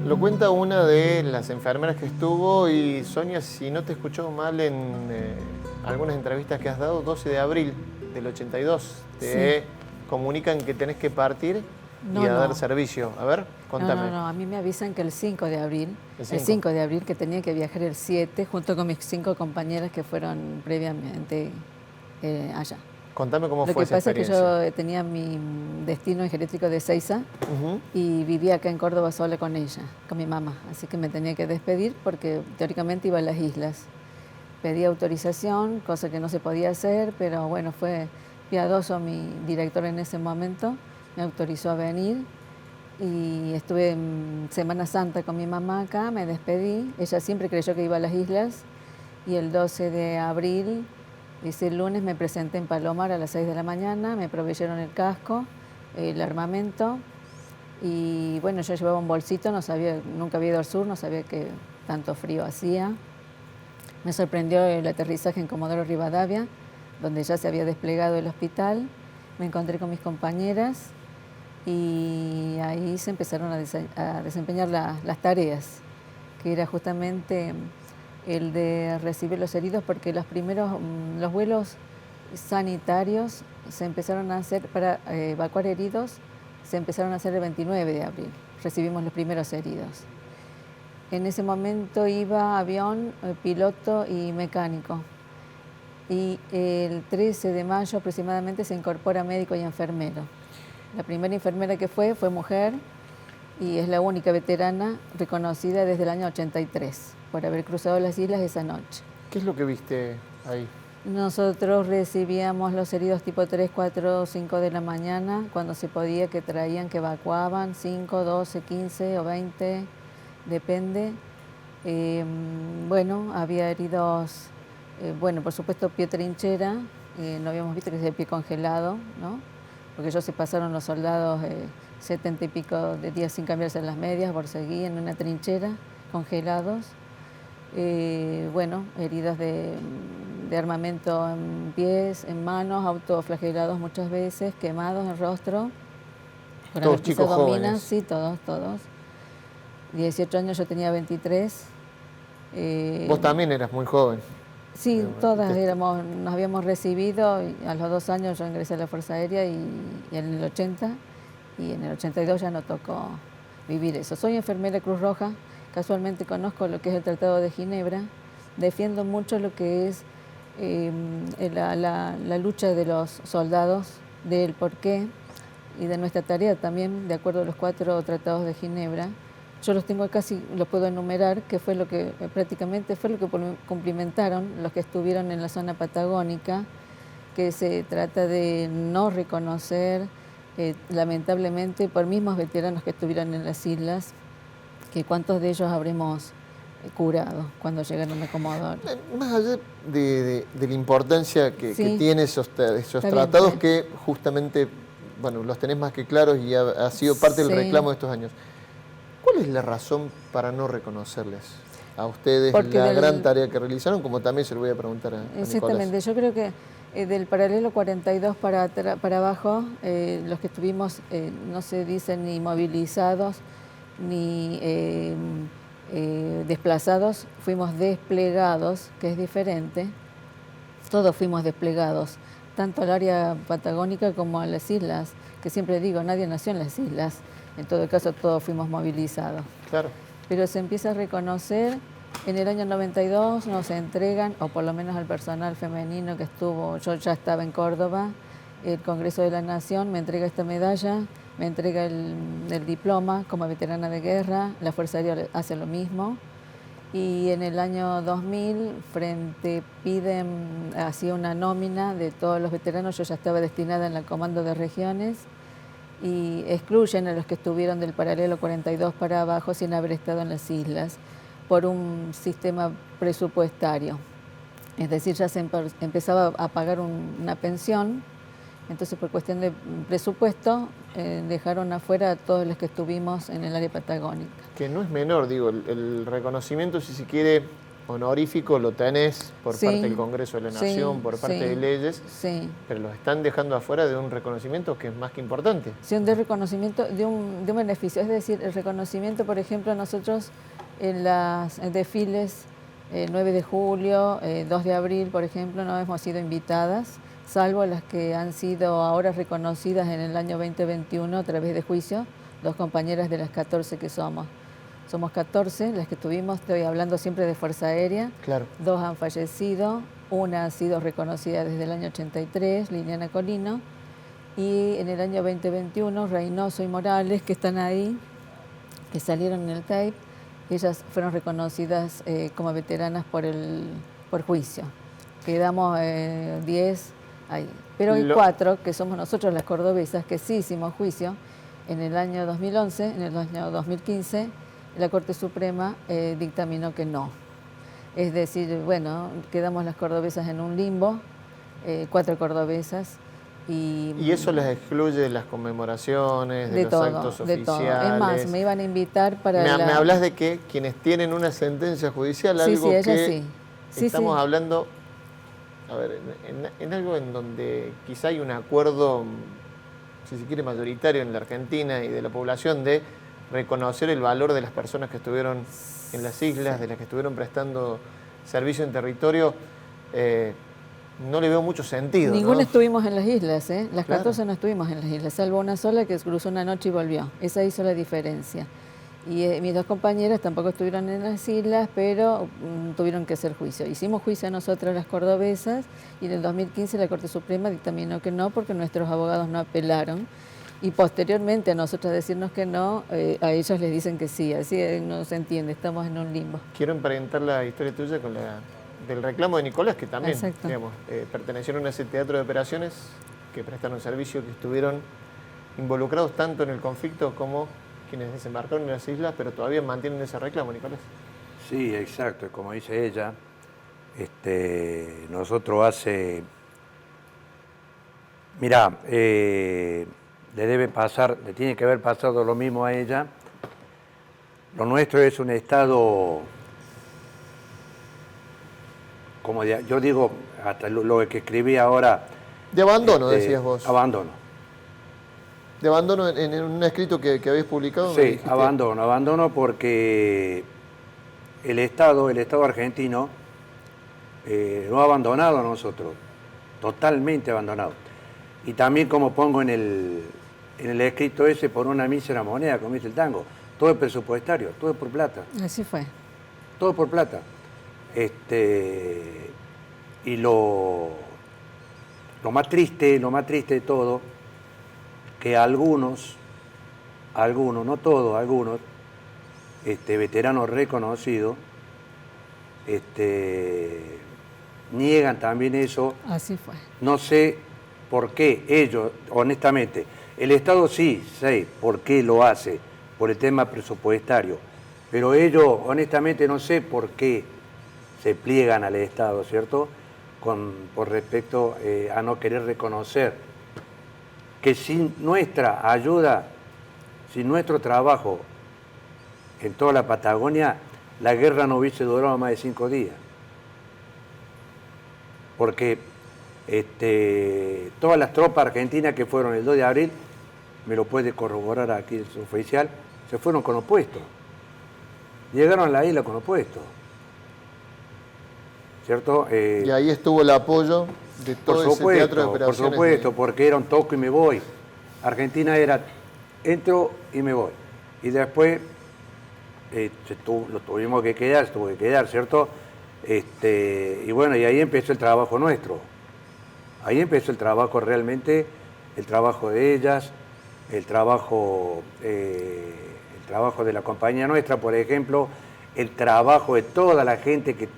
Lo cuenta una de las enfermeras que estuvo y Sonia, si no te escuchó mal en algunas entrevistas que has dado, 12 de abril del 82, te comunican que tenés que partir y a dar servicio. A ver, contame. No, a mí me avisan que el 5 de abril, el 5 de abril, que tenía que viajar el 7, junto con mis 5 compañeras que fueron previamente allá. Contame cómo fue esa experiencia. Lo que pasa es que yo tenía mi destino en geriátrico de Ezeiza y vivía acá en Córdoba sola con ella, con mi mamá. Así que me tenía que despedir porque teóricamente iba a las islas. Pedí autorización, cosa que no se podía hacer, pero bueno, fue piadoso mi director en ese momento. Me autorizó a venir y estuve en Semana Santa con mi mamá acá, me despedí. Ella siempre creyó que iba a las islas y el 12 de abril Ese lunes me presenté en Palomar a las 6 de la mañana, me proveyeron el casco, el armamento y bueno, yo llevaba un bolsito, no sabía, nunca había ido al sur, no sabía que tanto frío hacía. Me sorprendió el aterrizaje en Comodoro Rivadavia, donde ya se había desplegado el hospital. Me encontré con mis compañeras y ahí se empezaron a desempeñar las tareas, que era justamente el de recibir los heridos, porque los vuelos sanitarios se empezaron a hacer para evacuar heridos, se empezaron a hacer el 29 de abril. Recibimos los primeros heridos. En ese momento iba avión, piloto y mecánico. Y el 13 de mayo aproximadamente se incorpora médico y enfermero. La primera enfermera que fue mujer y es la única veterana reconocida desde el año 83 por haber cruzado las islas esa noche. ¿Qué es lo que viste ahí? Nosotros recibíamos los heridos tipo 3, 4, 5 de la mañana, cuando se podía, que traían, que evacuaban, 5, 12, 15 o 20, depende. Bueno, había heridos, bueno, por supuesto pie trinchera, no habíamos visto que es el pie congelado, ¿no? Porque ellos se pasaron los soldados 70 y pico de días sin cambiarse las medias, por seguir en una trinchera, congelados. Bueno, heridos de armamento en pies, en manos, autoflagelados muchas veces, quemados en rostro. Todos chicos jóvenes. Sí, todos. 18 años, yo tenía 23. Vos también eras muy joven. Sí, todas nos habíamos recibido y a los 2 años yo ingresé a la Fuerza Aérea y en el 80 y en el 82 ya no tocó vivir eso. Soy enfermera Cruz Roja, casualmente conozco lo que es el Tratado de Ginebra, defiendo mucho lo que es la lucha de los soldados, del porqué y de nuestra tarea también, de acuerdo a los 4 tratados de Ginebra. Yo los tengo acá, sí, los puedo enumerar, que fue lo que prácticamente fue lo que cumplimentaron los que estuvieron en la zona patagónica, que se trata de no reconocer, lamentablemente, por mismos veteranos que estuvieron en las islas, que cuántos de ellos habremos curado cuando llegaron a Comodoro. Más allá de la importancia que tiene esos tratados bien. Que justamente, bueno, los tenés más que claros y ha sido parte del reclamo de estos años. ¿Cuál es la razón para no reconocerles a ustedes la gran tarea que realizaron? Como también se lo voy a preguntar a Nicolás. Exactamente, yo creo que del paralelo 42 para abajo, los que estuvimos, no se dice ni movilizados, ni desplazados, fuimos desplegados, que es diferente. Todos fuimos desplegados, tanto al área patagónica como a las islas, que siempre digo, nadie nació en las islas. En todo caso, todos fuimos movilizados. Claro. Pero se empieza a reconocer, en el año 92 nos entregan, o por lo menos al personal femenino que estuvo, yo ya estaba en Córdoba, el Congreso de la Nación me entrega esta medalla, me entrega el diploma como veterana de guerra, la Fuerza Aérea hace lo mismo. Y en el año 2000, piden así una nómina de todos los veteranos, yo ya estaba destinada en el Comando de Regiones, y excluyen a los que estuvieron del paralelo 42 para abajo sin haber estado en las islas por un sistema presupuestario. Es decir, ya se empezaba a pagar una pensión, entonces por cuestión de presupuesto dejaron afuera a todos los que estuvimos en el área patagónica. Que no es menor, digo, el reconocimiento, si se quiere, honorífico lo tenés por parte del Congreso de la Nación, por parte de leyes, pero los están dejando afuera de un reconocimiento que es más que importante. Sí, de reconocimiento de un beneficio, es decir, el reconocimiento, por ejemplo, nosotros en los desfiles 9 de julio, 2 de abril, por ejemplo, no hemos sido invitadas, salvo las que han sido ahora reconocidas en el año 2021 a través de juicio, 2 compañeras de las 14 que somos. Somos 14 las que estuvimos, estoy hablando siempre de Fuerza Aérea. Claro. 2 han fallecido, una ha sido reconocida desde el año 83, Liliana Colino, y en el año 2021, Reynoso y Morales, que están ahí, que salieron en el tape, ellas fueron reconocidas como veteranas por juicio. Quedamos 10 ahí. Pero hay 4, que somos nosotros las cordobesas, que sí hicimos juicio en el año 2011, en el año 2015, la Corte Suprema dictaminó que no. Es decir, bueno, quedamos las cordobesas en un limbo 4 cordobesas. ¿Y eso les excluye de las conmemoraciones, de los actos de oficiales? todo. Es más, me iban a invitar para me hablas de que quienes tienen una sentencia judicial, sí, algo sí, ella que sí. Sí, estamos sí. hablando, a ver, en algo en donde quizá hay un acuerdo, si se quiere, mayoritario en la Argentina y de la población de reconocer el valor de las personas que estuvieron en las islas, de las que estuvieron prestando servicio en territorio. No le veo mucho sentido. Ninguno ¿no? estuvimos en las islas, ¿eh? Las Claro. 14 no estuvimos en las islas, salvo una sola que cruzó una noche y volvió. Esa hizo la diferencia. Y mis 2 compañeras tampoco estuvieron en las islas, pero tuvieron que hacer juicio. Hicimos juicio a nosotras las cordobesas y en el 2015 la Corte Suprema dictaminó que no porque nuestros abogados no apelaron. Y posteriormente a nosotras decirnos que no, a ellos les dicen que sí. Así no se entiende, estamos en un limbo. Quiero emparentar la historia tuya con la del reclamo de Nicolás, que también, digamos, pertenecieron a ese teatro de operaciones, que prestaron servicio, que estuvieron involucrados tanto en el conflicto como quienes desembarcaron en las islas, pero todavía mantienen ese reclamo, Nicolás. Sí, exacto, como dice ella, nosotros hace... Mirá, le tiene que haber pasado lo mismo a ella. Lo nuestro es un estado, como yo digo, hasta lo que escribí ahora... De abandono, decías vos. Abandono. De abandono en un escrito que habéis publicado. Sí, abandono porque el Estado argentino no ha abandonado a nosotros, totalmente abandonado. Y también, como pongo en el escrito ese, por una mísera moneda, como dice el tango, todo es presupuestario, todo es por plata. Así fue. Todo por plata. Y lo más triste de todo, que algunos, no todos, algunos, veteranos reconocidos, niegan también eso. Así fue. No sé por qué ellos, honestamente, el Estado sí sé por qué lo hace, por el tema presupuestario, pero ellos, honestamente, no sé por qué se pliegan al Estado, ¿cierto? Por respecto a no querer reconocer que sin nuestra ayuda, sin nuestro trabajo en toda la Patagonia, la guerra no hubiese durado más de 5 días. Porque todas las tropas argentinas que fueron el 2 de abril, me lo puede corroborar aquí el suboficial, se fueron con opuestos. Llegaron a la isla con opuestos. ¿Cierto? Y ahí estuvo el apoyo de todo ese teatro de operaciones. Por supuesto, porque era un toco y me voy. Argentina era entro y me voy. Y después lo tuvimos que quedar, se tuvo que quedar, ¿cierto? Y bueno, y ahí empezó el trabajo nuestro. Ahí empezó el trabajo realmente, el trabajo de ellas, el trabajo de la compañía nuestra, por ejemplo, el trabajo de toda la gente que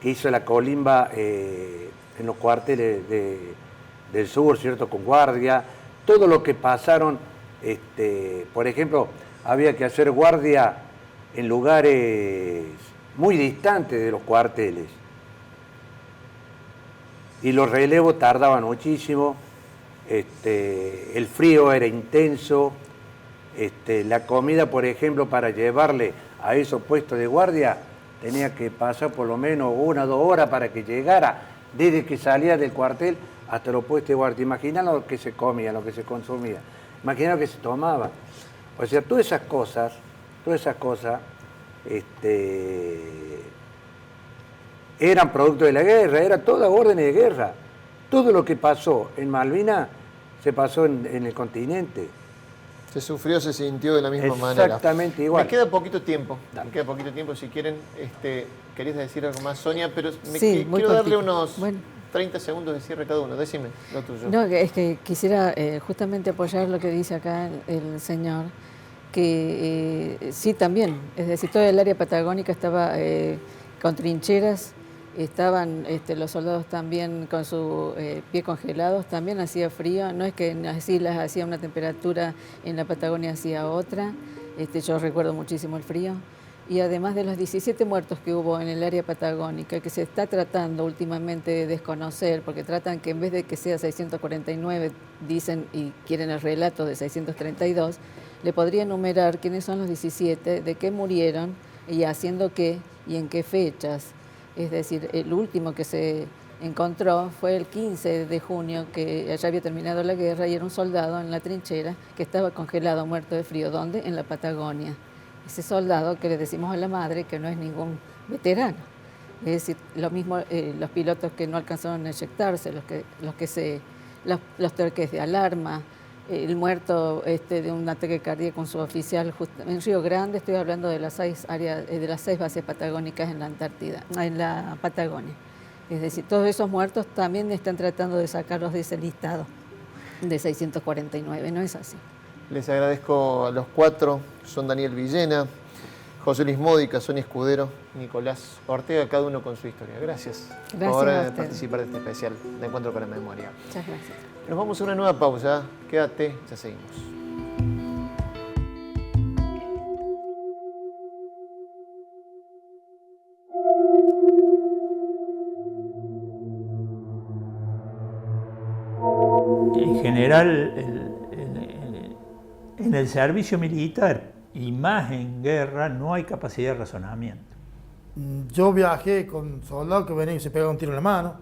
hizo la colimba en los cuarteles del sur, ¿cierto? Con guardia, todo lo que pasaron, por ejemplo, había que hacer guardia en lugares muy distantes de los cuarteles. Y los relevos tardaban muchísimo, el frío era intenso, la comida, por ejemplo, para llevarle a esos puestos de guardia, tenía que pasar por lo menos 1 o 2 horas para que llegara, desde que salía del cuartel hasta los puestos de guardia. Imagina lo que se comía, lo que se consumía, imagina lo que se tomaba. O sea, todas esas cosas, eran producto de la guerra, era toda orden de guerra. Todo lo que pasó en Malvinas se pasó en el continente. Se sufrió, se sintió de la misma manera. Exactamente igual. Me queda poquito tiempo. Si quieren, querías decir algo más, Sonia, pero quiero darle unos 30 segundos de cierre a cada uno. Decime lo tuyo. No, es que quisiera justamente apoyar lo que dice acá el señor, que sí también, es decir, toda el área patagónica estaba con trincheras, estaban los soldados también con sus pies congelados, también hacía frío, no es que en las islas hacía una temperatura, en la Patagonia hacía otra, yo recuerdo muchísimo el frío, y además de los 17 muertos que hubo en el área patagónica, que se está tratando últimamente de desconocer, porque tratan que en vez de que sea 649, dicen y quieren el relato de 632, le podría enumerar quiénes son los 17, de qué murieron y haciendo qué y en qué fechas. Es decir, el último que se encontró fue el 15 de junio, que ya había terminado la guerra y era un soldado en la trinchera que estaba congelado, muerto de frío. ¿Dónde? En la Patagonia. Ese soldado que le decimos a la madre que no es ningún veterano. Es decir, lo mismo los pilotos que no alcanzaron a eyectarse, los torques de alarma, el muerto de un ataque cardíaco con su oficial en Río Grande. Estoy hablando de las 6 bases patagónicas en la Antártida, en la Patagonia. Es decir, todos esos muertos también están tratando de sacarlos de ese listado de 649, ¿no es así? Les agradezco a los 4, son Daniel Villena, José Luis Módica, Sonia Escudero, Nicolás Ortega, cada uno con su historia. Gracias por participar de este especial de Encuentro con la Memoria. Muchas gracias. Nos vamos a una nueva pausa, quédate, ya seguimos. En general, en el servicio militar y más en guerra no hay capacidad de razonamiento. Yo viajé con soldados que venían y se pegaban un tiro en la mano,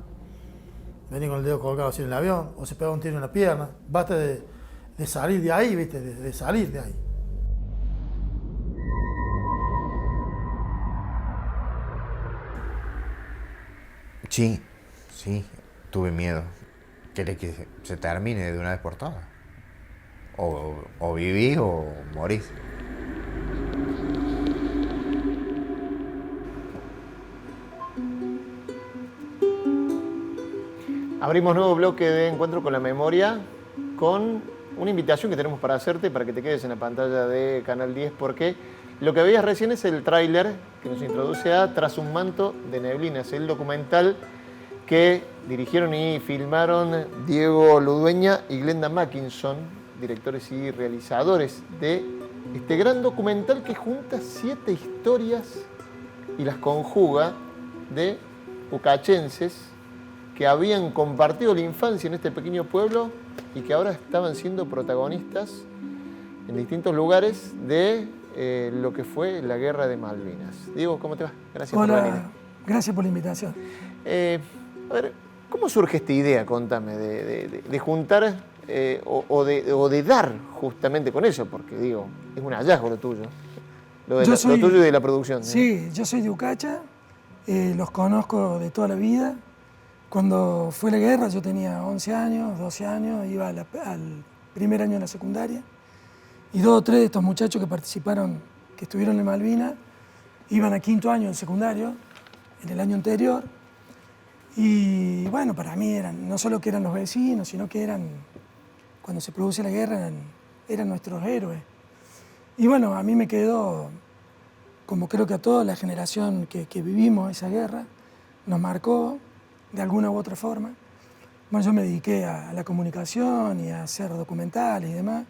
venían con el dedo colgado así en el avión, o se pegaban un tiro en la pierna. Basta de salir de ahí, ¿viste? De salir de ahí. Sí, tuve miedo. ¿Querés que se termine de una vez por todas? O vivís o morís. Abrimos nuevo bloque de Encuentro con la Memoria con una invitación que tenemos para hacerte para que te quedes en la pantalla de Canal 10, porque lo que veías recién es el tráiler que nos introduce a Tras un manto de neblinas, el documental que dirigieron y filmaron Diego Ludueña y Glenda Mackinson, directores y realizadores de este gran documental que junta 7 historias y las conjuga de ucachenses que habían compartido la infancia en este pequeño pueblo y que ahora estaban siendo protagonistas en distintos lugares de lo que fue la Guerra de Malvinas. Diego, ¿cómo te va? Gracias por venir. Gracias por la invitación. A ver, ¿cómo surge esta idea, contame, de juntar o de dar justamente con eso? Porque digo, es un hallazgo lo tuyo, lo tuyo y de la producción. Sí, yo soy de Ucacha, los conozco de toda la vida. Cuando fue la guerra yo tenía 11 años, 12 años, iba al primer año de la secundaria y 2 o 3 de estos muchachos que participaron, que estuvieron en Malvinas, iban a 5º año del secundario, en el año anterior. Y bueno, para mí no solo que eran los vecinos, sino que cuando se produce la guerra, eran nuestros héroes. Y bueno, a mí me quedó, como creo que a toda la generación que vivimos esa guerra, nos marcó de alguna u otra forma. Bueno, yo me dediqué a la comunicación y a hacer documentales y demás.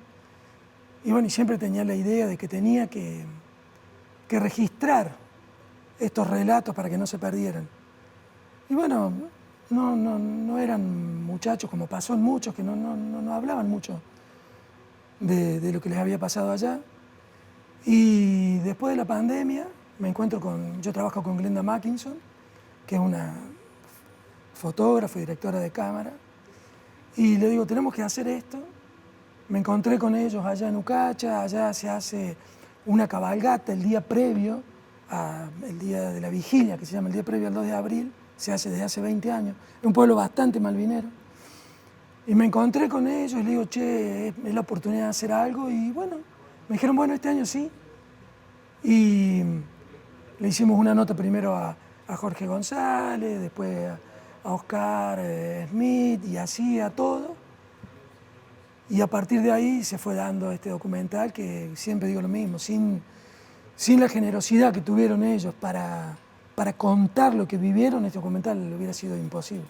Y bueno, y siempre tenía la idea de que tenía que registrar estos relatos para que no se perdieran. Y bueno, no eran muchachos, como pasó en muchos, que no hablaban mucho de lo que les había pasado allá. Y después de la pandemia, yo trabajo con Glenda Mackinson, que es una fotógrafa y directora de cámara, y le digo, tenemos que hacer esto. Me encontré con ellos allá en Ucacha, allá se hace una cabalgata el día previo, el día de la vigilia, que se llama el día previo al 2 de abril, se hace desde hace 20 años, es un pueblo bastante malvinero. Y me encontré con ellos y le digo, che, es la oportunidad de hacer algo, y bueno, me dijeron, bueno, este año sí. Y le hicimos una nota primero a Jorge González, después a Oscar Smith y así a todo. Y a partir de ahí se fue dando este documental que siempre digo lo mismo, sin la generosidad que tuvieron ellos para contar lo que vivieron, este documental hubiera sido imposible.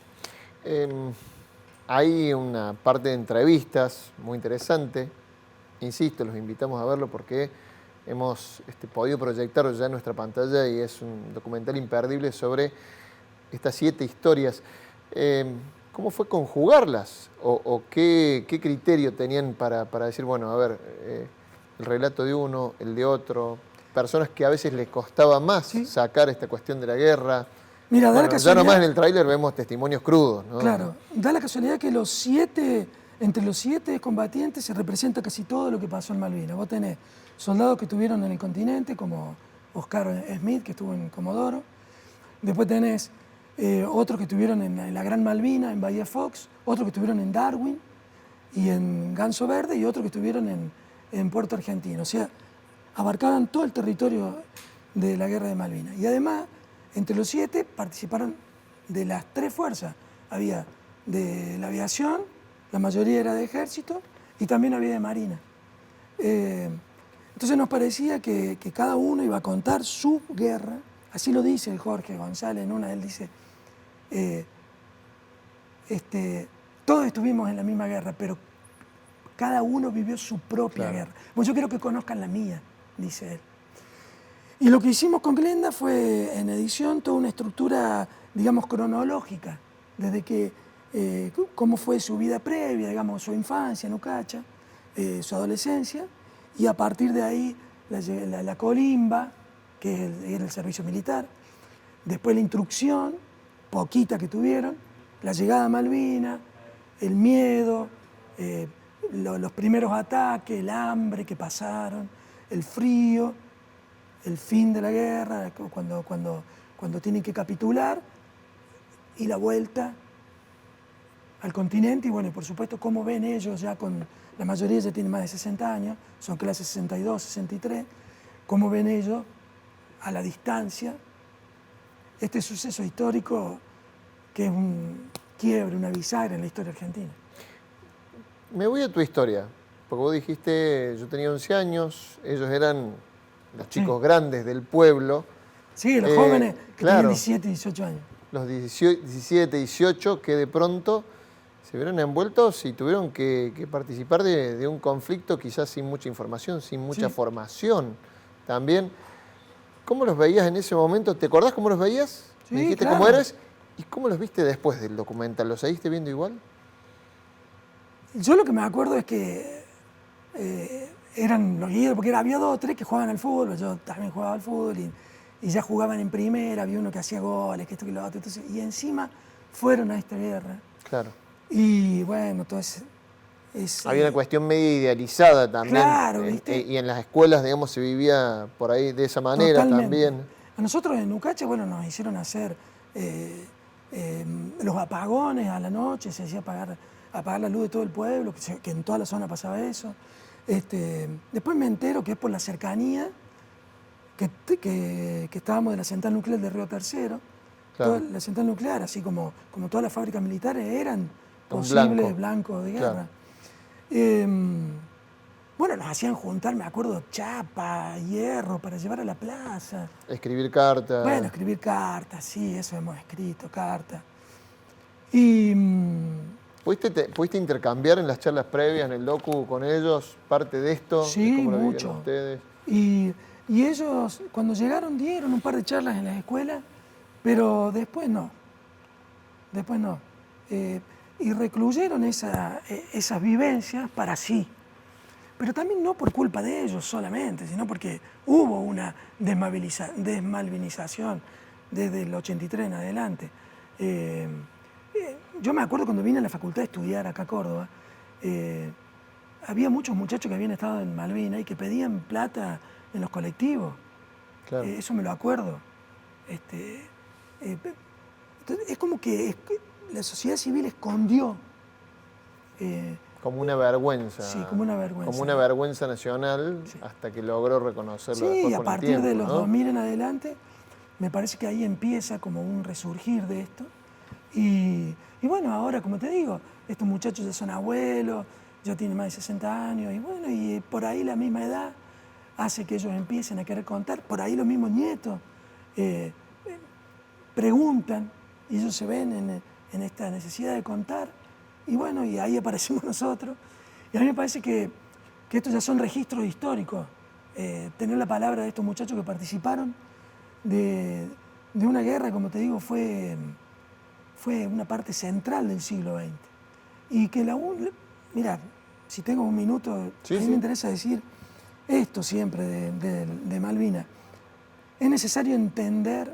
Hay una parte de entrevistas muy interesante, insisto, los invitamos a verlo porque hemos podido proyectarlo ya en nuestra pantalla y es un documental imperdible sobre estas 7 historias. ¿Cómo fue conjugarlas? ¿O qué criterio tenían para decir, bueno, a ver, el relato de uno, el de otro, personas que a veces les costaba más sacar esta cuestión de la guerra? Mira, da la Ya casualidad, nomás en el tráiler vemos testimonios crudos, ¿no? Claro, da la casualidad que entre los 7 combatientes se representa casi todo lo que pasó en Malvinas. Vos tenés soldados que estuvieron en el continente, como Oscar Smith, que estuvo en Comodoro. Después tenés otros que estuvieron en la Gran Malvina, en Bahía Fox, otros que estuvieron en Darwin y en Ganso Verde, y otros que estuvieron en Puerto Argentino. O sea, abarcaban todo el territorio de la Guerra de Malvinas. Y además, entre los 7 participaron de las 3 fuerzas. Había de la aviación, la mayoría era de ejército, y también había de marina. Entonces nos parecía que cada uno iba a contar su guerra. Así lo dice el Jorge González en una, él dice, todos estuvimos en la misma guerra, pero cada uno vivió su propia guerra. Pues yo quiero que conozcan la mía, dice él. Y lo que hicimos con Glenda fue, en edición, toda una estructura, digamos, cronológica, desde que, cómo fue su vida previa, digamos, su infancia en Ucacha, su adolescencia, y a partir de ahí la colimba, que era el servicio militar, después la instrucción, poquita que tuvieron, la llegada a Malvinas, el miedo, los primeros ataques, el hambre que pasaron, el frío, el fin de la guerra, cuando tienen que capitular, y la vuelta al continente, y bueno, y por supuesto, cómo ven ellos ya la mayoría ya tienen más de 60 años, son clase 62, 63, cómo ven ellos a la distancia este suceso histórico que es un quiebre, una bisagra en la historia argentina. Me voy a tu historia, porque vos dijiste, yo tenía 11 años, ellos eran los chicos grandes del pueblo. Sí, los jóvenes que claro, tenían 17, 18 años. Los 17, 18 que de pronto se vieron envueltos y tuvieron que participar de un conflicto quizás sin mucha información, sin mucha formación también. ¿Cómo los veías en ese momento? ¿Te acordás cómo los veías? Sí, ¿Me dijiste claro. cómo eres? ¿Y cómo los viste después del documental? ¿Los seguiste viendo igual? Yo lo que me acuerdo es que eran los guías, porque había 2 o 3 que jugaban al fútbol, yo también jugaba al fútbol y ya jugaban en primera, había uno que hacía goles, que esto que lo otro, entonces, y encima fueron a esta guerra. Claro. Y bueno, todo había una cuestión medio idealizada también. Claro, ¿viste? Y en las escuelas, digamos, se vivía por ahí de esa manera. Totalmente. También. A nosotros en Ucacha, bueno, nos hicieron hacer los apagones a la noche, se hacía apagar la luz de todo el pueblo, que en toda la zona pasaba eso. Después me entero que es por la cercanía que estábamos de la central nuclear de Río Tercero. Claro. La central nuclear, así como todas las fábricas militares, eran posibles blancos de guerra. Claro. Bueno, nos hacían juntar, me acuerdo, chapa, hierro para llevar a la plaza. Escribir cartas. Bueno, escribir cartas, sí, eso hemos escrito, cartas. Y... ¿Pudiste intercambiar en las charlas previas, en el docu, con ellos, parte de esto? Sí, ¿Cómo lo mucho. Ustedes? Y ellos, cuando llegaron, dieron un par de charlas en las escuelas, pero después no. Después no. Y recluyeron esas vivencias para sí. Pero también no por culpa de ellos solamente, sino porque hubo una desmalvinización desde el 83 en adelante. Yo me acuerdo cuando vine a la facultad a estudiar acá a Córdoba, había muchos muchachos que habían estado en Malvinas y que pedían plata en los colectivos. Claro. Eso me lo acuerdo. Es como que la sociedad civil escondió. Como una vergüenza. Sí, como una vergüenza. Como una vergüenza nacional, sí, hasta que logró reconocerlo. Sí, después a con partir el tiempo, de los ¿no? 2000 en adelante, me parece que ahí empieza como un resurgir de esto. Y bueno, ahora, como te digo, estos muchachos ya son abuelos, ya tienen más de 60 años, y bueno, y por ahí la misma edad hace que ellos empiecen a querer contar. Por ahí los mismos nietos preguntan, y ellos se ven en esta necesidad de contar. Y bueno, y ahí aparecemos nosotros. Y a mí me parece que estos ya son registros históricos tener la palabra de estos muchachos que participaron de una guerra, como te digo, fue una parte central del siglo XX. Y que mira, si tengo un minuto, a mí me interesa decir esto siempre de Malvinas. Es necesario entender,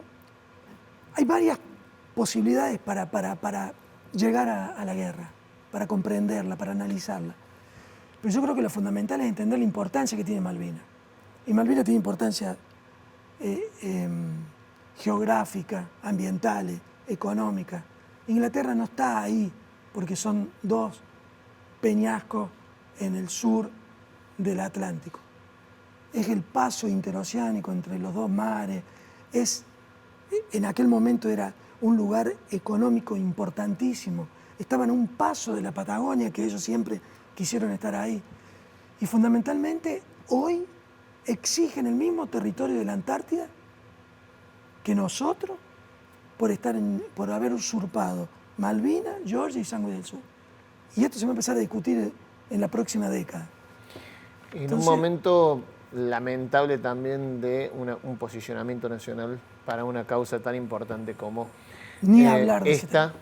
hay varias posibilidades para llegar a la guerra, para comprenderla, para analizarla. Pero yo creo que lo fundamental es entender la importancia que tiene Malvinas. Y Malvinas tiene importancia geográfica, ambiental, económica. Inglaterra no está ahí porque son 2 peñascos en el sur del Atlántico. Es el paso interoceánico entre los 2 mares. En aquel momento era un lugar económico importantísimo. Estaban a un paso de la Patagonia, que ellos siempre quisieron estar ahí. Y fundamentalmente hoy exigen el mismo territorio de la Antártida que nosotros por haber usurpado Malvinas, Georgia y Sandwich del Sur. Y esto se va a empezar a discutir en la próxima década. En un momento lamentable también de un posicionamiento nacional para una causa tan importante como hablar de esta,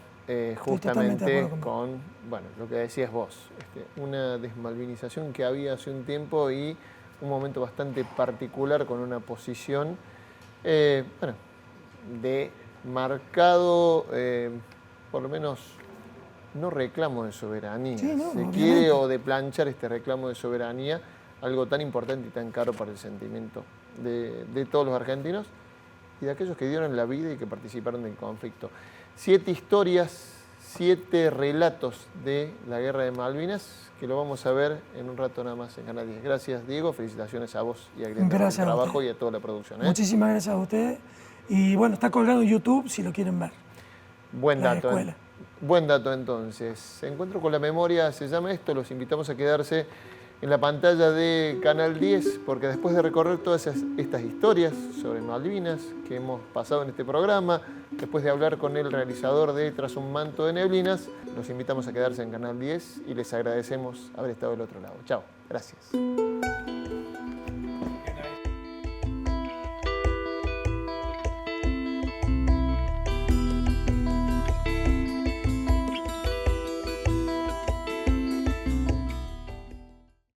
justamente con, bueno, lo que decías vos, una desmalvinización que había hace un tiempo y un momento bastante particular con una posición, bueno, de marcado, por lo menos, no reclamo de soberanía, se quiere, o de planchar este reclamo de soberanía, algo tan importante y tan caro para el sentimiento de todos los argentinos y de aquellos que dieron la vida y que participaron del conflicto. 7 historias, 7 relatos de la Guerra de Malvinas, que lo vamos a ver en un rato nada más en Canal 10. Gracias, Diego, felicitaciones a vos y a Greta por el trabajo y a toda la producción. Muchísimas gracias a ustedes. Y bueno, está colgado en YouTube si lo quieren ver. Buen dato. Buen dato entonces. Encuentro con la memoria se llama esto, los invitamos a quedarse en la pantalla de Canal 10, porque después de recorrer todas estas historias sobre Malvinas que hemos pasado en este programa, después de hablar con el realizador de Tras un manto de neblinas, los invitamos a quedarse en Canal 10 y les agradecemos haber estado del otro lado. Chao, gracias.